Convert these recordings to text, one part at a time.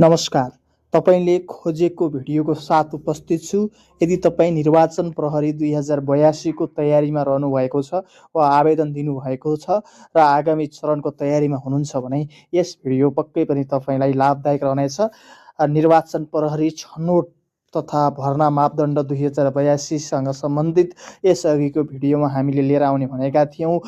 नमस्कार। तपाईले खोजेको भिडियोको साथ उपस्थित छु। यदि तपाईँ निर्वाचन प्रहरी 2082 को तयारीमा रहनुभएको छ वा आवेदन दिनुभएको छ र आगामी चरणको तयारीमा हुनुहुन्छ भने यस भिडियो पक्कै पनि तपाईलाई लाभदायक रहनेछ। निर्वाचन प्रहरी छनौट तथा भर्ना मापदण्ड 2082 सँग सम्बन्धित यसअघिको भिडियोमा हामीले लिएर आउने भनेका थियौँ।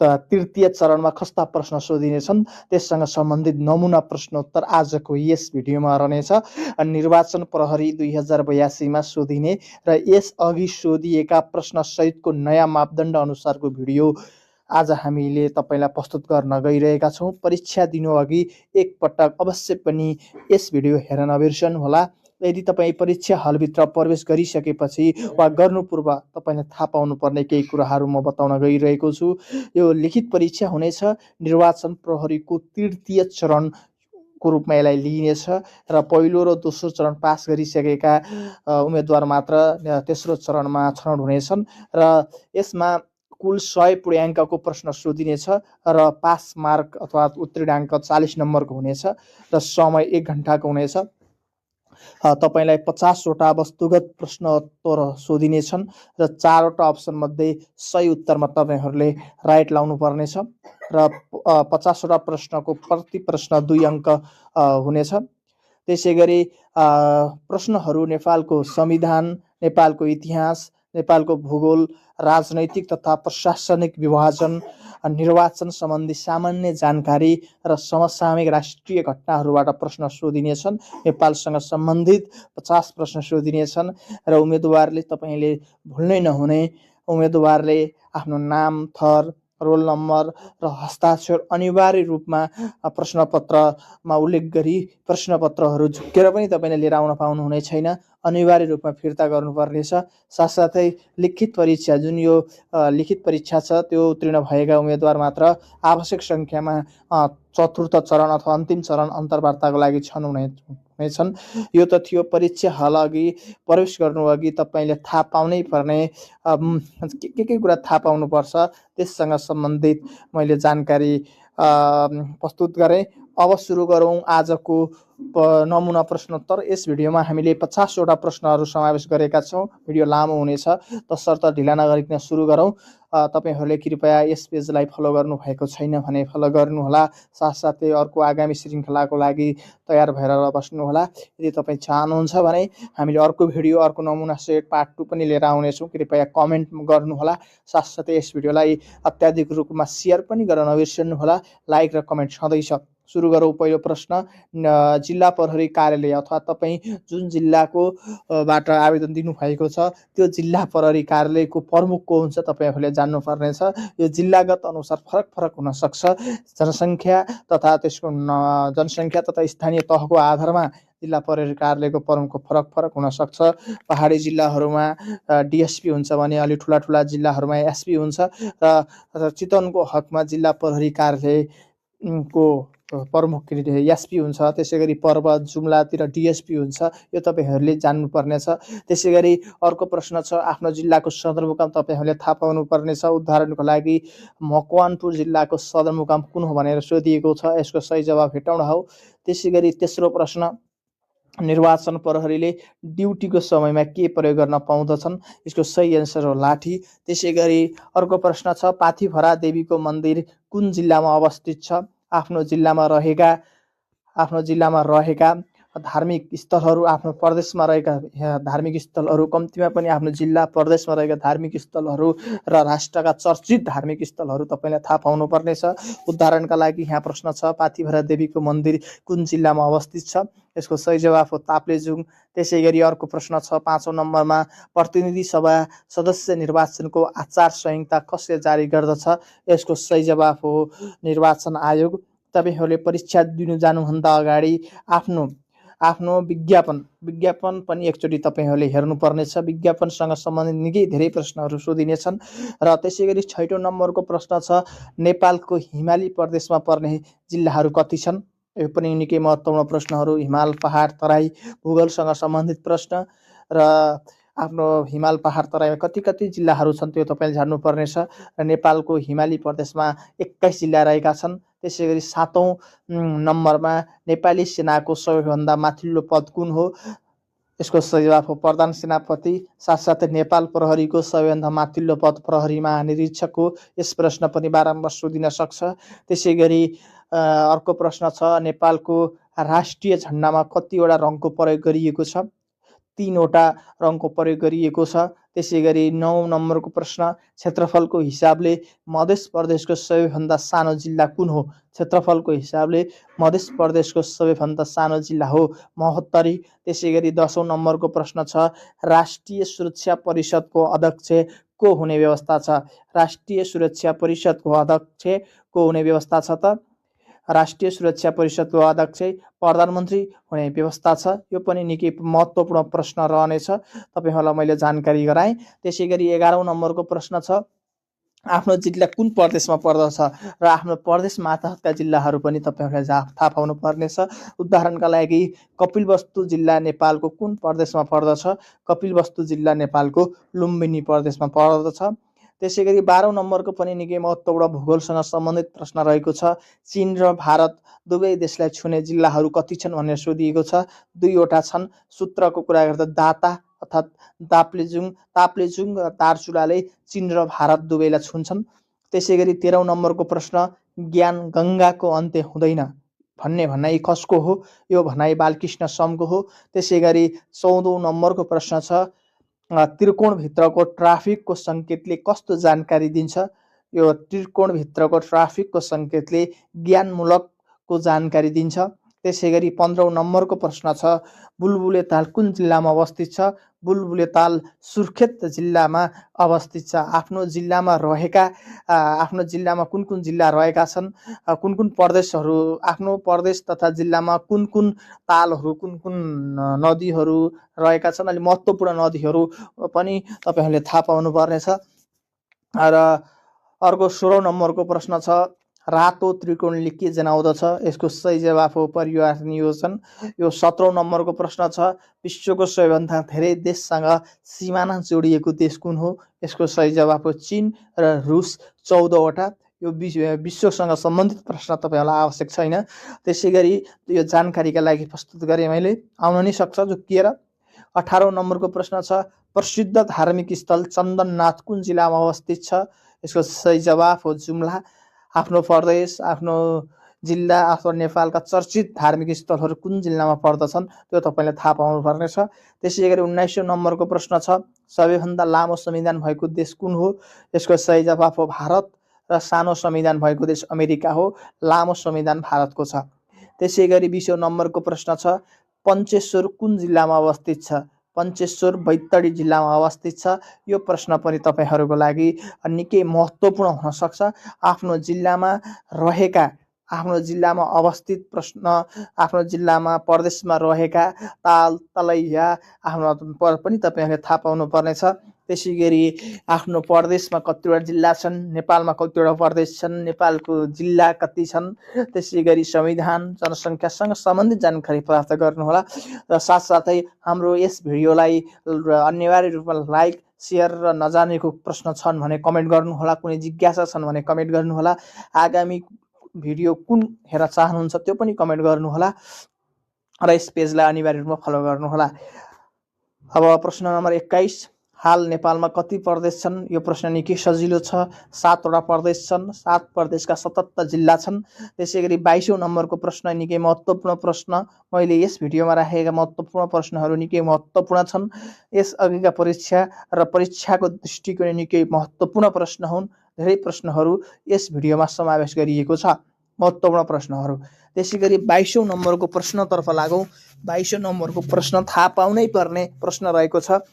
तृतीय चरणमा कस्ता प्रश्न सोधिनेछन् त्यससँग सम्बन्धित नमुना प्रश्नोत्तर आजको यस भिडियोमा रहनेछ। निर्वाचन प्रहरी 2082 मा सोधिने र यसअघि सोधिएका प्रश्न सहितको नयाँ मापदण्ड अनुसारको भिडियो आज हामीले तपाईलाई प्रस्तुत गर्न गइरहेका छौँ। परीक्षा दिनु अघि एकपटक अवश्य पनि यस भिडियो हेर्न नबिर्सनुहोला। यदि तपाईँ परीक्षा हलभित्र प्रवेश गरिसकेपछि वा गर्नु पूर्व तपाईले थाहा पाउनुपर्ने केही कुराहरू म बताउन गइरहेको छु। यो लिखित परीक्षा हुनेछ। निर्वाचन प्रहरीको तृतीय चरण को रूपमा यसलाई लिइनेछ र पहिलो र दोस्रो चरण पास गरिसकेका उम्मेदवार मात्र तेस्रो चरणमा छनौट हुनेछन् र यसमा कुल 100 पूर्णाङ्कको प्रश्न सोधिनेछ र पास मार्क अथवा उत्तीर्णाङ्क 40 नम्बरको हुनेछ र समय 1 घण्टाको हुनेछ। तपाईलाई 50 वटा वस्तुगत प्रश्नोत्तर सोधिनेछन् र 4 वटा अप्सन मध्ये सही उत्तरमा तपाईहरूले राइट लाउनु पर्नेछ र 50 वटा प्रश्नको प्रति प्रश्न 2 अङ्क हुनेछ। त्यसैगरी प्रश्नहरू नेपालको संविधान, नेपालको इतिहास, नेपालको भूगोल, राजनैतिक तथा प्रशासनिक विभाजन, निर्वाचन सम्बन्धी सामान्य जानकारी र समसामयिक राष्ट्रिय घटनाहरूबाट प्रश्न सोधिनेछन्। नेपालसँग सम्बन्धित 50 प्रश्न सोधिनेछन् र उम्मेदवारले तपाईले भुल्नै नहुने उम्मेदवारले आफ्नो नाम, थर, रोल नम्बर र हस्ताक्षर अनिवार्य रूपमा प्रश्नपत्रमा उल्लेख गरी प्रश्नपत्रहरू झुक्केर पनि तपाईले लिएर आउन पाउनुहुने छैन। अनिवार्य रूपमा फिर्ता गर्नुपर्नेछ। साथसाथै लिखित परीक्षा, जुन यो लिखित परीक्षा छ त्यो उत्तीर्ण भएका उम्मेदवार मात्र आवश्यक सङ्ख्यामा चतुर्थ चरण अथवा अन्तिम चरण अन्तर्वार्ताको लागि हुनेछन्। यो त थियो परीक्षा हल अघि प्रवेश गर्नु अघि तपाईले थाहा पाउनै पर्ने के कुरा थाहा पाउनुपर्छ त्यससँग सम्बन्धित मैले जानकारी प्रस्तुत गरेँ। अब सुरु गरौँ आजको नमुना प्रश्नोत्तर। यस भिडियोमा हामीले 50 वटा प्रश्नहरू समावेश गरेका छौँ। भिडियो लामो हुनेछ तसर्थ ढिला नगरिकन सुरु गरौँ। तपाईहरूले कृपया यस पेजलाई फलो गर्नु भएको छैन भने फलो गर्नुहोला। साथसाथै अर्को आगामी श्रृङ्खलाको लागि तयार भएर बस्नुहोला। यदि तपाईँ चाहनुहुन्छ भने हामीले अर्को भिडियो, अर्को नमुना सेट पार्ट 2 पनि लिएर आउनेछौँ। कृपया कमेन्ट गर्नुहोला। साथसाथै यस भिडियोलाई अत्याधिक रूपमा सेयर पनि गर्न नबिर्सनुहोला। लाइक र कमेन्ट छँदैछ। सुरु गरौँ। पहिलो प्रश्न, जिल्ला प्रहरी कार्यालय अथवा तपाईँ जुन जिल्लाको बाट आवेदन दिनुभएको छ त्यो जिल्ला प्रहरी कार्यालयको प्रमुख को हुन्छ तपाईहरूले जान्नुपर्नेछ। यो जिल्लागत अनुसार फरक फरक हुन सक्छ। जनसङ्ख्या तथा स्थानीय तहको आधारमा जिल्ला प्रहरी कार्यालयको प्रमुखको फरक फरक हुन सक्छ। पहाडी जिल्लाहरूमा डिएसपी हुन्छ भने अलि ठुला ठुला जिल्लाहरूमा एसपी हुन्छ र चितवनको हकमा जिल्ला प्रहरी कार्यालयको प्रमुख एसपी हुन्छ। त्यसैगरी पर्वत जुम्लातिर डिएसपी हुन्छ। यो तपाईहरूले जान्नुपर्नेछ। त्यसैगरी अर्को प्रश्न छ, आफ्नो जिल्लाको सदरमुकाम तपाईहरूले थाहा पाउनुपर्नेछ। उदाहरणको लागि मकवानपुर जिल्लाको सदरमुकाम कुन हो भनेर सोधिएको छ। यसको सही जवाफ हेटौँडा हो। त्यसैगरी तेस्रो प्रश्न, निर्वाचन प्रहरीले ड्युटीको समयमा के प्रयोग गर्न पाउँदछन्। यसको सही एन्सर हो लाठी। त्यसैगरी अर्को प्रश्न छ, पाथिभरा देवीको मन्दिर कुन जिल्लामा अवस्थित छ। आफ्नो जिल्लामा रहेका धार्मिक स्थलहरू, आफ्नो प्रदेशमा रहेका धार्मिक स्थलहरू, कम्तीमा पनि आफ्नो जिल्ला प्रदेशमा रहेका धार्मिक स्थलहरू र राष्ट्रका चर्चित धार्मिक स्थलहरू तपाईले थाहा पाउनुपर्नेछ। उदाहरणका लागि यहाँ प्रश्न छ, पाथिभरा देवीको मन्दिर कुन जिल्लामा अवस्थित छ। यसको सही जवाफ हो ताप्लेजुङ। त्यसैगरी अर्को प्रश्न छ 5औं नम्बरमा, प्रतिनिधि सभा सदस्य निर्वाचनको आचार संहिता कसले जारी गर्दछ। यसको सही जवाफ हो निर्वाचन आयोग। तपाईहरूले परीक्षा दिनु जानुभन्दा अगाडि आफ्नो विज्ञापन पनि एकचोटि तपाईहरूले हेर्नुपर्नेछ। विज्ञापनसँग सम्बन्धित निकै धेरै प्रश्नहरू सोधिनेछन्। र त्यसैगरी 6औं नम्बरको प्रश्न छ, नेपालको हिमाली प्रदेशमा पर्ने जिल्लाहरू कति छन्। यो पनि निकै महत्त्वपूर्ण प्रश्नहरू, हिमाल, पहाड, तराई, भूगोलसँग सम्बन्धित प्रश्न र आफ्नो हिमाल, पहाड, तराईमा कति कति जिल्लाहरू छन् त्यो तपाईँले जान्नुपर्नेछ। र नेपालको हिमाली प्रदेशमा 21 जिल्ला रहेका छन्। त्यसैगरी 7औं नम्बरमा नेपाली सेनाको सबैभन्दा माथिल्लो पद कुन हो? यसको सही जवाफ हो प्रधान सेनापति। साथसाथै नेपाल प्रहरीको सबैभन्दा माथिल्लो पद प्रहरी महानिरीक्षक हो। यस प्रश्न पनि बारम्बार सोधिन सक्छ। त्यसैगरी अर्को प्रश्न छ, नेपालको राष्ट्रिय झण्डामा कतिवटा रङको प्रयोग गरिएको छ? 3 वटा रङको प्रयोग गरिएको छ। त्यसैगरी 9 नम्बरको प्रश्न, क्षेत्रफलको हिसाबले मध्य प्रदेशको सबैभन्दा सानो जिल्ला कुन हो? क्षेत्रफलको हिसाबले मध्य प्रदेशको सबैभन्दा सानो जिल्ला हो महोत्तरी। त्यसैगरी 10औं नम्बरको प्रश्न छ, राष्ट्रिय सुरक्षा परिषदको अध्यक्ष को हुने व्यवस्था छ? राष्ट्रिय सुरक्षा परिषदको अध्यक्ष को हुने व्यवस्था छ त? राष्ट्रिय सुरक्षा परिषदको अध्यक्ष प्रधानमन्त्री हुने व्यवस्था छ। यो पनि निकै महत्त्वपूर्ण प्रश्न रहनेछ, तपाईहरुलाई मैले जानकारी गराएँ। त्यसैगरी 11औं नम्बरको प्रश्न छ, आफ्नो जिल्ला कुन प्रदेशमा पर्दछ र आफ्नो प्रदेश मातहतका जिल्लाहरू पनि तपाईहरुले थाहा पाउनु पर्नेछ। उदाहरणका लागि कपिलवस्तु जिल्ला नेपालको कुन प्रदेशमा पर्दछ? कपिलवस्तु जिल्ला नेपालको लुम्बिनी प्रदेशमा पर्दछ। त्यसैगरी 12औं नम्बरको पनि निकै महत्त्वपूर्ण भूगोलसँग सम्बन्धित प्रश्न रहेको छ। चीन र भारत दुवै देशलाई छुने जिल्लाहरू कति छन् भनेर सोधिएको छ? 2 वटा छन्। सूत्रको कुरा गर्दा दाता अर्थात् ताप्लेजुङ र दार्चुलाले चीन र भारत दुवैलाई छुन्छन्। त्यसैगरी 13औं नम्बरको प्रश्न, ज्ञान गङ्गाको अन्त्य हुँदैन भन्ने भनाइ कसको हो? यो भनाइ बालकृष्ण समको हो। त्यसैगरी 14औं नम्बरको प्रश्न छ, त्रिकोणभित्रको ट्राफिकको सङ्केतले कस्तो जानकारी दिन्छ? यो त्रिकोणभित्रको ट्राफिकको सङ्केतले ज्ञानमूलकको जानकारी दिन्छ। त्यसैगरी 15औं नम्बरको प्रश्न छ, बुलबुले ताल कुन जिल्लामा अवस्थित छ? बुलबुले ताल सुर्खेत जिल्लामा अवस्थित छ। आफ्नो जिल्लामा कुन कुन जिल्ला रहेका छन्, कुन कुन प्रदेशहरू, आफ्नो प्रदेश तथा जिल्लामा कुन कुन तालहरू, कुन कुन नदीहरू रहेका छन्, अलि महत्त्वपूर्ण नदीहरू पनि तपाईहरुले थाहा पाउनु पर्नेछ। र अर्को 16औं नम्बरको प्रश्न छ, रातो त्रिकोणले के जनाउँदछ? यसको सही जवाफ हो परिवार नियोजन। यो 17औं नम्बरको प्रश्न छ, विश्वको सबैभन्दा धेरै देशसँग सीमाना जोडिएको देश कुन हो? यसको सही जवाफ हो चीन र रुस 14 वटा। यो विश्वसँग सम्बन्धित प्रश्न तपाईहरुलाई आवश्यक छैन। त्यसैगरी यो जानकारीका लागि प्रस्तुत गरेँ मैले, आउन नि सक्छ झुक्किएर। 18औं नम्बरको प्रश्न छ, प्रसिद्ध धार्मिक स्थल चन्दननाथ कुन जिल्लामा अवस्थित छ? यसको सही जवाफ हो जुम्ला। आफ्नो प्रदेश, आफ्नो जिल्ला अथवा नेपालका चर्चित धार्मिक स्थलहरू कुन जिल्लामा पर्दछन् त्यो तपाईले थाहा पाउनु पर्नेछ। त्यसैगरी 19औं नम्बरको प्रश्न छ, सबैभन्दा लामो संविधान भएको देश कुन हो? यसको सही जवाफ हो भारत र सानो संविधान भएको देश अमेरिका हो। लामो संविधान भारतको छ। त्यसैगरी 20औं नम्बरको प्रश्न छ, पञ्चेश्वर कुन जिल्लामा अवस्थित छ? पञ्चेश्वर बैतडी जिल्लामा अवस्थित छ। यो प्रश्न पनि तपाईहरुको लागि निकै महत्त्वपूर्ण हुन सक्छ। आफ्नो जिल्लामा अवस्थित प्रश्न, आफ्नो जिल्लामा प्रदेशमा रहेका ताल तलैया पनि तपाईहरुले थाहा पाउनु पर्नेछ। त्यसैगरी आफ्नो प्रदेशमा कतिवटा जिल्ला छन्, नेपालमा कतिवटा प्रदेश छन्, नेपालको जिल्ला कति छन्, त्यसैगरी संविधान, जनसङ्ख्यासँग सम्बन्धित जानकारी प्राप्त गर्नुहोला। र साथसाथै हाम्रो यस भिडियोलाई अनिवार्य रूपमा लाइक, शेयर र नजानेको प्रश्न छन् भने कमेन्ट गर्नुहोला, कुनै जिज्ञासा छन् भने कमेन्ट गर्नुहोला, आगामी भिडियो कुन हेर्न चाहनुहुन्छ त्यो पनि कमेन्ट गर्नुहोला र यस पेजलाई अनिवार्य रूपमा फलो गर्नुहोला। अब प्रश्न नम्बर 21, हाल नेपालमा कति प्रदेश छन्? यो प्रश्न निकै सजिलो छ। 7 वटा प्रदेश छन्, 7 प्रदेशका 77 जिल्ला छन्। त्यसैगरी 22औं नम्बरको प्रश्न निकै महत्त्वपूर्ण प्रश्न। मैले यस भिडियोमा राखेका महत्त्वपूर्ण प्रश्नहरू निकै महत्त्वपूर्ण छन्। यस अघिका परीक्षा र परीक्षाको दृष्टिकोण निकै महत्त्वपूर्ण प्रश्न हुन्। धेरै प्रश्नहरू यस भिडियोमा समावेश गरिएको छ, महत्त्वपूर्ण प्रश्नहरू। त्यसैगरी 22औं नम्बरको प्रश्नतर्फ लागौँ। 22औं नम्बरको प्रश्न थाहा पाउनै पर्ने प्रश्न रहेको छ।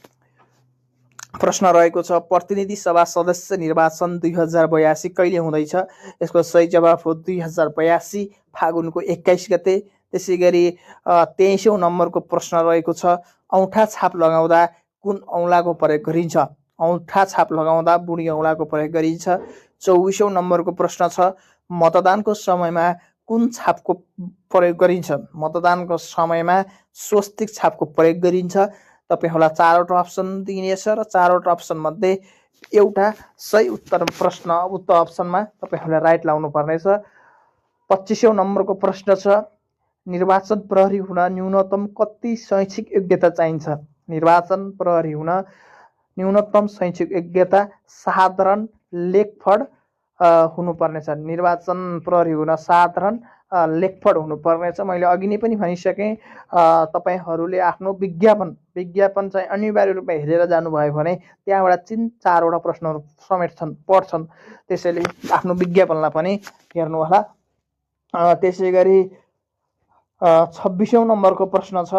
प्रतिनिधि सभा सदस्य निर्वाचन 2082 कहिले हुँदैछ? यसको सही जवाफ हो 2082 फागुनको 21 गते। त्यसैगरी 23औं नम्बरको प्रश्न रहेको छ, औँठा छाप लगाउँदा कुन औँलाको प्रयोग गरिन्छ? औँठा छाप लगाउँदा बुढी औँलाको प्रयोग गरिन्छ। 24औं नम्बरको प्रश्न छ, मतदानको समयमा कुन छापको प्रयोग गरिन्छ? मतदानको समयमा स्वस्तिक छापको प्रयोग गरिन्छ। तपाईहरुलाई 4 वटा अप्सन दिइनेछ र 4 वटा अप्सन मध्ये एउटा सही उत्तर अप्सनमा तपाईहरुले राइट लाउनु पर्नेछ। 25औं नम्बरको प्रश्न छ निर्वाचन प्रहरी हुन न्यूनतम कति शैक्षिक योग्यता चाहिन्छ? निर्वाचन प्रहरी हुन न्यूनतम शैक्षिक योग्यता साधारण लेखपढ हुनुपर्नेछ। निर्वाचन प्रहरी हुन साधारण लेखपढ हुनुपर्नेछ। मैले अघि नै पनि भनिसकेँ, तपाईँहरूले आफ्नो विज्ञापन चाहिँ अनिवार्य रूपमा हेरेर जानुभयो भने त्यहाँबाट 3-4वटा प्रश्नहरू पढ्छन्। त्यसैले आफ्नो विज्ञापनलाई पनि हेर्नुहोला। त्यसै गरी 26औं नम्बरको प्रश्न छ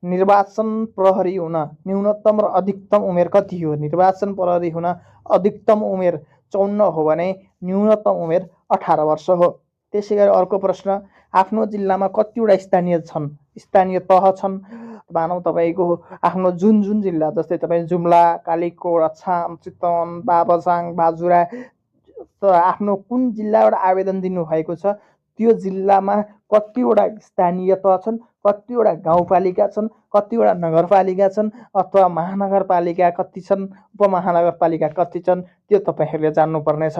निर्वाचन प्रहरी हुन न्यूनतम र अधिकतम उमेर कति हो? निर्वाचन प्रहरी हुन अधिकतम उमेर 54 हो भने न्यूनतम उमेर 18 वर्ष हो। त्यसै गरी अर्को प्रश्न आफ्नो जिल्लामा कतिवटा स्थानीय तह छन्? मानौँ तपाईँको आफ्नो जुन जिल्ला, जस्तै तपाईँ जुम्ला, कालीकोट, अछाम, चितवन, बाबझाङ, बाजुरा, आफ्नो कुन जिल्लाबाट आवेदन दिनुभएको छ त्यो जिल्लामा कतिवटा स्थानीय तह छन्, कतिवटा गाउँपालिका छन्, कतिवटा नगरपालिका छन्, अथवा महानगरपालिका कति छन्, उपमहानगरपालिका कति छन्, त्यो तपाईँहरूले जान्नुपर्नेछ।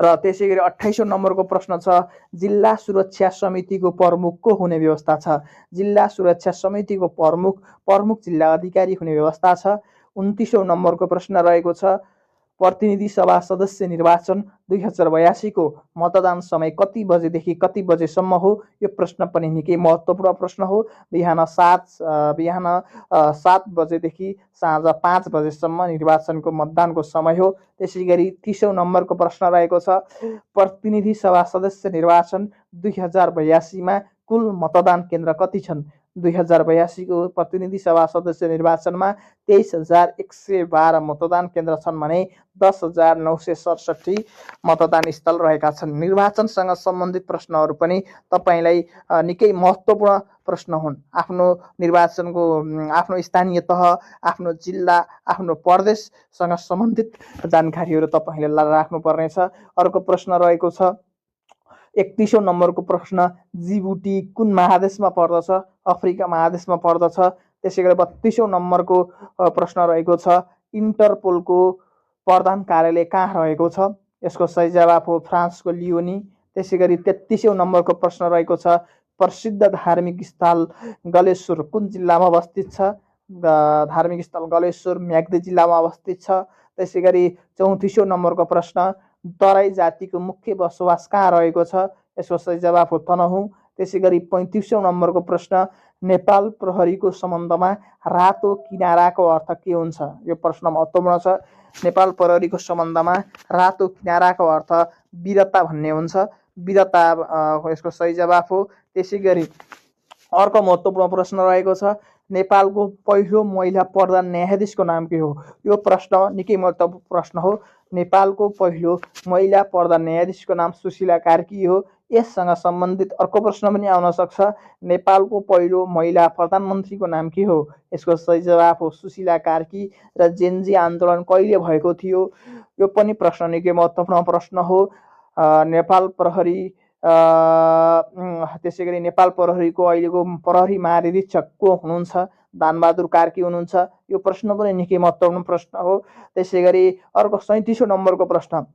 र त्यसै गरी 28औं नम्बरको प्रश्न छ जिल्ला सुरक्षा समितिको प्रमुख को हुने व्यवस्था छ? जिल्ला सुरक्षा समितिको प्रमुख जिल्ला अधिकारी हुने व्यवस्था छ। 29औं नम्बरको प्रश्न रहेको छ प्रतिनिधि सभा सदस्य निर्वाचन 2082 को मतदान समय कति बजेदेखि कति बजेसम्म हो? यो प्रश्न पनि निकै महत्त्वपूर्ण प्रश्न हो। बिहान 7 बजेदेखि साँझ 5 बजेसम्म निर्वाचनको मतदानको समय हो। त्यसै गरी 30औं नम्बरको प्रश्न रहेको छ प्रतिनिधि सभा सदस्य निर्वाचन 2082 मा कुल मतदान केन्द्र कति छन्? 2082 को प्रतिनिधि सभा सदस्य निर्वाचनमा 23,112 मतदान केन्द्र छन् भने 10,967 मतदान स्थल रहेका छन्। निर्वाचनसँग सम्बन्धित प्रश्नहरू पनि तपाईँलाई निकै महत्त्वपूर्ण प्रश्न हुन्। आफ्नो निर्वाचनको आफ्नो स्थानीय तह, आफ्नो जिल्ला, आफ्नो प्रदेशसँग सम्बन्धित जानकारीहरू तपाईँले राख्नुपर्नेछ। अर्को प्रश्न रहेको छ 31औं नम्बरको प्रश्न जिबुटी कुन महादेशमा पर्दछ? अफ्रिका महादेशमा पर्दछ। त्यसै गरी 32औं नम्बरको प्रश्न रहेको छ इन्टरपोलको प्रधान कार्यालय कहाँ रहेको छ? यसको सही जवाफ हो फ्रान्सको लियोनी। त्यसै गरी 33औं नम्बरको प्रश्न रहेको छ प्रसिद्ध धार्मिक स्थल गलेश्वर कुन जिल्लामा अवस्थित छ? धार्मिक स्थल गलेश्वर म्याग्दी जिल्लामा अवस्थित छ। त्यसै गरी 34औं नम्बरको प्रश्न तराई जातिको मुख्य बसोबास कहाँ रहेको छ? यसको सही जवाफ हो तनहुँ। त्यसै गरी 35औं नम्बरको प्रश्न नेपाल प्रहरीको सम्बन्धमा रातो किनाराको अर्थ के हुन्छ? यो प्रश्न महत्त्वपूर्ण छ। नेपाल प्रहरीको सम्बन्धमा रातो किनाराको अर्थ वीरता भन्ने हुन्छ। वीरता यसको सही जवाफ हो। त्यसै गरी अर्को महत्त्वपूर्ण प्रश्न रहेको छ नेपालको पहिलो महिला प्रधान न्यायाधीशको नाम के हो? यो प्रश्न निकै महत्त्वपूर्ण प्रश्न हो। नेपालको पहिलो महिला प्रधान न्यायाधीशको नाम सुशीला कार्की हो। यससँग सम्बन्धित अर्को प्रश्न पनि आउन सक्छ नेपालको पहिलो महिला प्रधानमन्त्रीको नाम के हो? यसको सही जवाफ हो सुशीला कार्की। र जेन्जी आन्दोलन कहिले भएको थियो? यो पनि प्रश्न निकै महत्त्वपूर्ण प्रश्न हो। नेपाल प्रहरी त्यसै गरी नेपाल प्रहरीको अहिलेको प्रहरी महानिरीक्षक को हुनुहुन्छ? दानबहादुर कार्की हुनुहुन्छ। यो प्रश्न पनि निकै महत्त्वपूर्ण प्रश्न हो। त्यसै गरी अर्को 37औं नम्बरको प्रश्न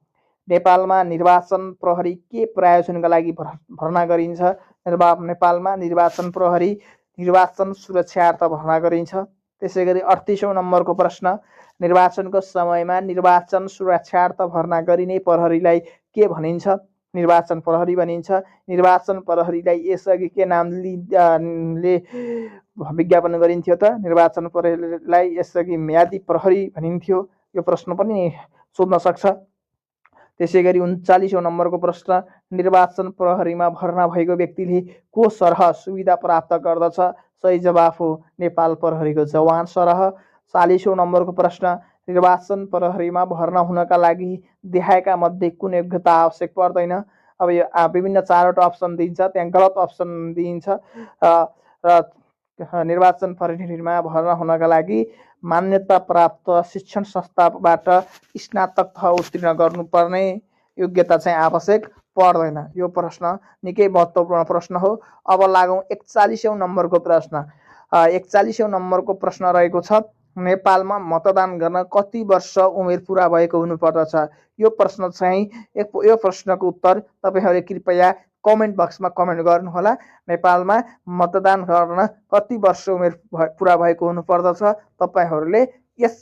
नेपालमा निर्वाचन प्रहरी के प्रायोजनका लागि भर्ना गरिन्छ? नेपालमा निर्वाचन प्रहरी निर्वाचन सुरक्षार्थ भर्ना गरिन्छ। त्यसै गरी 38औं नम्बरको प्रश्न निर्वाचनको समयमा निर्वाचन सुरक्षार्थ भर्ना गरिने प्रहरीलाई के भनिन्छ? निर्वाचन प्रहरी भनिन्छ। निर्वाचन प्रहरीलाई यसअघि के नामले विज्ञापन गरिन्थ्यो त? निर्वाचन प्रहरीलाई यसअघि म्यादी प्रहरी भनिन्थ्यो। यो प्रश्न पनि सोध्न सक्छ। त्यसै गरी 39औं नम्बरको प्रश्न निर्वाचन प्रहरीमा भर्ना भएको व्यक्तिले को सरह सुविधा प्राप्त गर्दछ? सही जवाफ हो नेपाल प्रहरीको जवान सरह। 40औं नम्बरको प्रश्न निर्वाचन प्रहरीमा भर्ना हुनका लागि देखाएका मध्ये कुन योग्यता आवश्यक पर्दैन? अब यो विभिन्न 4वटा अप्सन दिइन्छ, त्यहाँ गलत अप्सन दिइन्छ। र निर्वाचन प्रहरीमा भर्ना हुनका लागि मान्यता प्राप्त शिक्षण संस्थाबाट स्नातक तह उत्तीर्ण गर्नुपर्ने योग्यता चाहिँ आवश्यक पर्दैन। यो प्रश्न निकै महत्त्वपूर्ण प्रश्न हो। अब लागौँ 41औं नम्बरको प्रश्न। 41औं नम्बरको प्रश्न रहेको छ नेपालमा मतदान गर्न कति वर्ष उमेर पुरा भएको हुनुपर्दछ? यो प्रश्न चाहिँ यो प्रश्नको उत्तर तपाईँहरूले कृपया कमेन्ट बक्समा कमेन्ट गर्नुहोला। नेपालमा मतदान गर्न कति वर्ष उमेर पुरा भएको हुनुपर्दछ? तपाईँहरूले यस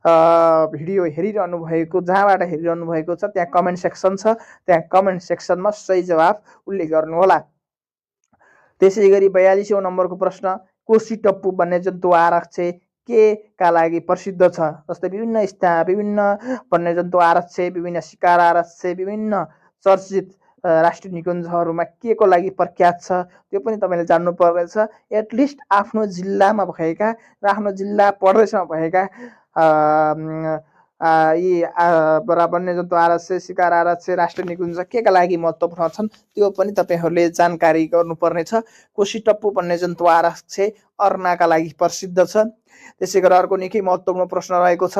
भिडियो हेरिरहनु भएको, जहाँबाट हेरिरहनु भएको छ त्यहाँ कमेन्ट सेक्सन छ, त्यहाँ कमेन्ट सेक्सनमा सही जवाफ उल्लेख गर्नुहोला। त्यसै गरी 42औं नम्बरको प्रश्न, कोशी टप्पु वन्यजन्तु आरक्ष के का लागि प्रसिद्ध छ? जस्तै विभिन्न वन्यजन्तु आरक्ष, विभिन्न शिकार आरक्ष, विभिन्न चर्चित राष्ट्रिय निकुञ्जहरूमा के को लागि प्रख्यात छ त्यो पनि तपाईँले जान्नु पर्नेछ। एटलिस्ट आफ्नो जिल्लामा भएका र आफ्नो जिल्ला प्रदेशमा भएका यी वन्यजन्तु आरक्ष, शिकार आरक्ष, राष्ट्रिय निकुञ्ज के का लागि महत्त्वपूर्ण छन् त्यो पनि तपाईँहरूले जानकारी गर्नुपर्नेछ। कोशी टप्पु वन्यजन्तु आरक्ष अर्नाका लागि प्रसिद्ध छ। त्यसै गरी अर्को निकै महत्त्वपूर्ण प्रश्न रहेको छ,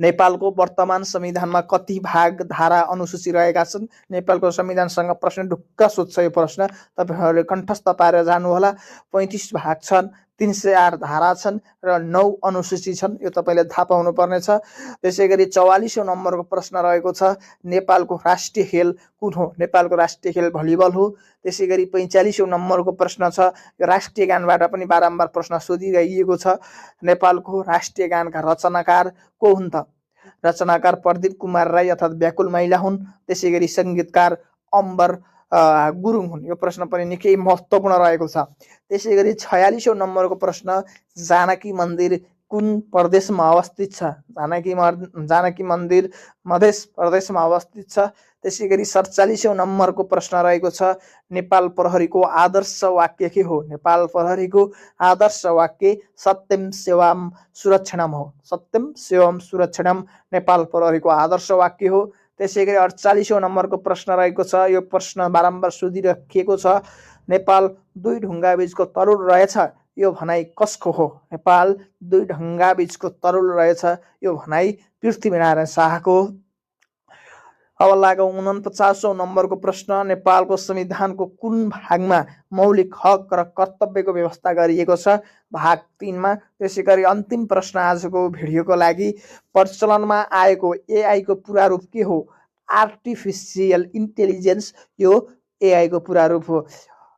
नेपालको वर्तमान संविधानमा कति भाग, धारा, अनुसूची रहेका छन्? नेपालको संविधानसँग प्रश्न ढुक्क सोध्छ यो प्रश्न, तपाईँहरूले कण्ठस्थ पारेर जानुहोला। 35 भाग छन्, 308 धारा छन् र 9 अनुसूची छन्, यो तपाईँले थाहा पाउनु पर्नेछ। त्यसै गरी 44औं नम्बरको प्रश्न रहेको छ, नेपालको राष्ट्रिय खेल कुन हो? नेपालको राष्ट्रिय खेल भलिबल हो। त्यसै गरी 45औं नम्बरको प्रश्न छ, यो राष्ट्रिय गानबाट पनि बारम्बार प्रश्न सोधिरहेको छ, नेपालको राष्ट्रिय गानका रचनाकार को हुन् त? रचनाकार प्रदीप कुमार राई अर्थात् व्याकुल महिला हुन्। त्यसै गरी सङ्गीतकार अम्बर गुरुङ हुन्। यो प्रश्न पनि निकै महत्त्वपूर्ण रहेको छ। त्यसै गरी 46औं नम्बरको प्रश्न, जानकी मन्दिर कुन प्रदेशमा अवस्थित छ? जानकी मन्दिर मध्य प्रदेशमा अवस्थित छ। त्यसै गरी 47औं नम्बरको प्रश्न रहेको छ, नेपाल प्रहरीको आदर्श वाक्य के हो? नेपाल प्रहरीको आदर्श वाक्य सत्यम सेवाम सुरक्षणम हो। सत्यम सेवाम सुरक्षणम नेपाल प्रहरीको आदर्श वाक्य हो। त्यसै गरी 48औं नम्बरको प्रश्न रहेको छ, यो प्रश्न बारम्बार सोधिराखिएको छ, नेपाल दुई ढुङ्गा बीचको तरुल रहेछ, यो भनाइ कसको हो? नेपाल दुई ढुङ्गा बीचको तरुल रहेछ, यो भनाइ पृथ्वीनारायण शाहको हो। अब लागौँ 49औं नम्बरको प्रश्न, नेपालको संविधानको कुन भागमा मौलिक हक र कर्तव्यको व्यवस्था गरिएको छ? भाग 3मा। त्यसै गरी अन्तिम प्रश्न आजको भिडियोको लागि, प्रचलनमा आएको एआई को पुरा रूप के हो? आर्टिफिसियल इन्टेलिजेन्स यो एआई को पुरा रूप हो।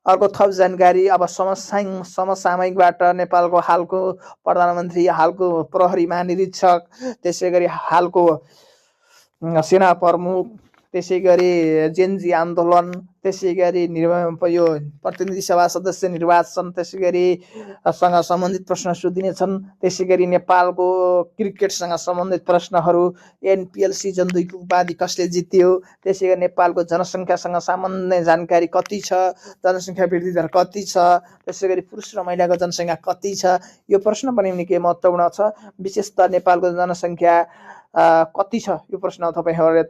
अर्को थप जानकारी, अब समसामयिकबाट नेपालको हालको प्रधानमन्त्री, हालको प्रहरी महानिरीक्षक, त्यसै गरी हालको सेना प्रमुख, त्यसै गरी जेनजी आन्दोलन, त्यसै गरी यो प्रतिनिधि सभा सदस्य निर्वाचन, त्यसै गरी सँग सम्बन्धित प्रश्न सोधिनेछन्। त्यसै गरी नेपालको क्रिकेटसँग सम्बन्धित प्रश्नहरू, एनपिएल सिजन 2 को उपाधि कसले जित्यो, त्यसै गरी नेपालको जनसङ्ख्यासँग सम्बन्धित जानकारी कति छ, जनसङ्ख्या वृद्धि दर कति छ, त्यसै गरी पुरुष र महिलाको जनसङ्ख्या कति छ, यो प्रश्न पनि निकै महत्त्वपूर्ण छ। विशेषतः नेपालको जनसङ्ख्या कति छ यो प्रश्न तपाईँहरूले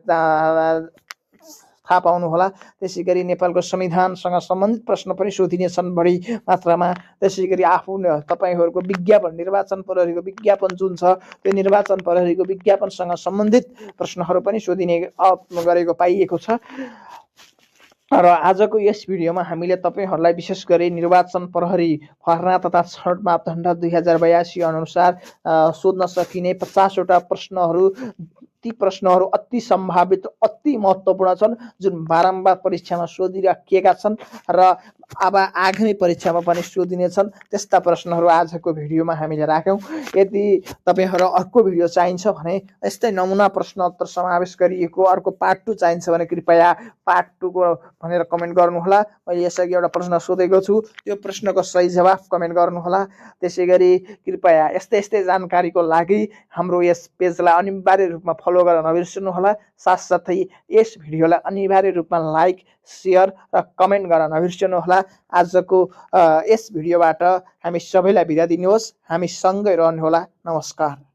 थाहा पाउनुहोला। त्यसै गरी नेपालको संविधानसँग सम्बन्धित प्रश्न पनि सोधिनेछन् बढी मात्रामा। त्यसै गरी तपाईँहरूको विज्ञापन, निर्वाचन प्रहरीको विज्ञापन जुन छ त्यो निर्वाचन प्रहरीको विज्ञापनसँग सम्बन्धित प्रश्नहरू पनि सोधिने गरेको पाइएको छ। र आजको यस भिडियोमा हामीले तपाईँहरूलाई विशेष गरी निर्वाचन प्रहरी भर्ना तथा छनौट मापदण्ड 2082 अनुसार सोध्न सकिने 50वटा प्रश्नहरू, ती प्रश्नहरू अति सम्भावित, अति महत्त्वपूर्ण छन्, जुन बारम्बार परीक्षामा सोधिराखिएका छन् र अब आगामी परीक्षामा पनि सोधिनेछन्। त्यस्ता प्रश्नहरू आजको भिडियोमा हामीले राख्यौँ। यदि तपाईँहरू अर्को भिडियो चाहिन्छ भने, यस्तै नमुना प्रश्न उत्तर समावेश गरिएको अर्को पार्ट 2 चाहिन्छ भने कृपया पार्ट 2 को भनेर कमेन्ट गर्नुहोला। मैले यसअघि एउटा प्रश्न सोधेको छु, त्यो प्रश्नको सही जवाफ कमेन्ट गर्नुहोला। त्यसै गरी कृपया यस्तै जानकारीको लागि हाम्रो यस पेजलाई अनिवार्य रूपमा फलो गर्न नबिर्सनुहोला। साथसाथै यस भिडियोलाई अनिवार्य रूपमा लाइक, सेयर र कमेन्ट गर्न नबिर्सनुहोला। आजको यस भिडियोबाट हामी सबैलाई बिदा दिनुहोस्। हामी सँगै रहनुहोला। नमस्कार।